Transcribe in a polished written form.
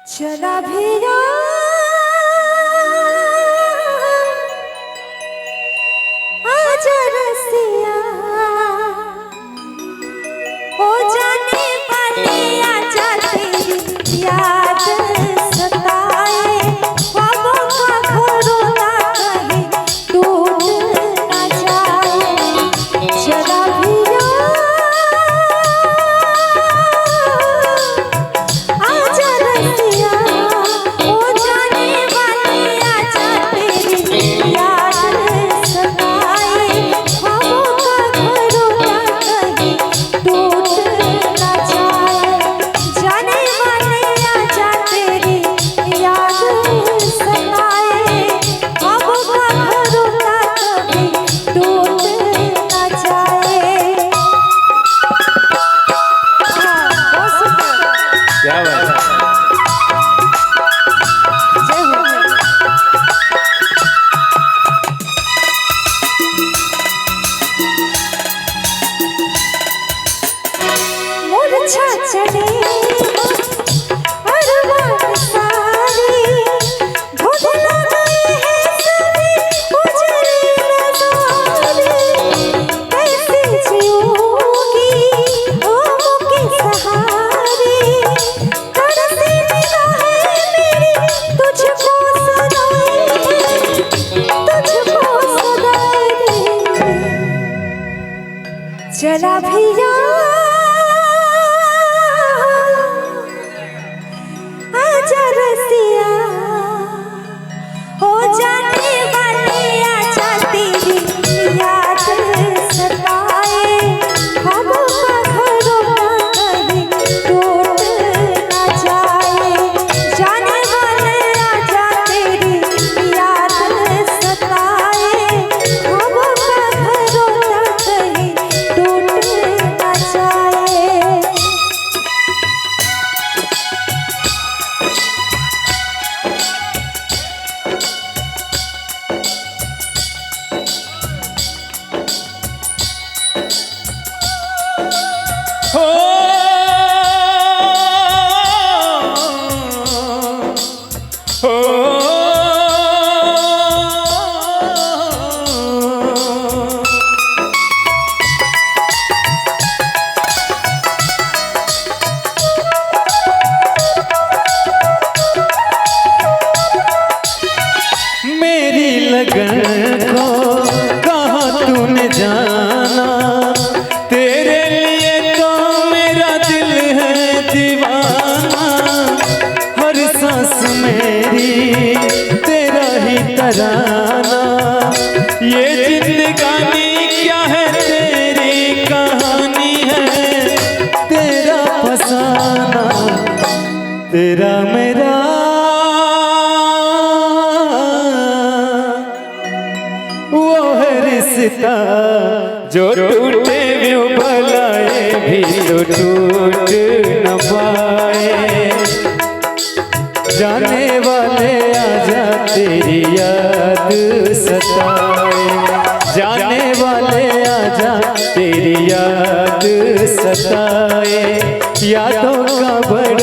चला भैया आजा रसिया हो जाने वाले आजा तेरी याद सताए ख्वाबों का घरों कहीं टूट ना जाए। चला भैया आजा रसिया हो जाने वाले आजा तेरी याद सताए ख्वाबों का घरों कहीं टूट ना जाए। जाने वाले आजा तेरी याद सताए ख्वाबों का घरों कहीं टूट ना जाए। बहुत सुंदर। क्या बात है। जय हो। मूर्छा चढ़े अरमान सारी धुंधला गए हैं सभी उजली नज़ारे। कैसे जिऊंगी आहों के सहारे तरसे निगाहें मेरी तुझको सदाए दे। चला भैया आजा रसिया हो जाने वाले आजा तेरी याद सताए ख्वाबों का घरों कहीं टूट ना जाए। जाने वाले आजा तेरी याद सताए ख्वाबों का घरों कहीं टूट ना जाए। हो हो मेरी लगन को कहाँ तूने जाना, तेरे लिए तो मेरा दिल है दीवाना। हर सांस मेरी तेरा ही तराना, ये जिंदगानी क्या है तेरी कहानी है। तेरा फसाना तेरा मेरा वो है रिश्ता जो टूटे भी भलाए भी तो टूट न पाए। जाने वाले आजा तेरी याद सताए, जाने वाले आजा तेरी याद सताए। यादों का बड़ा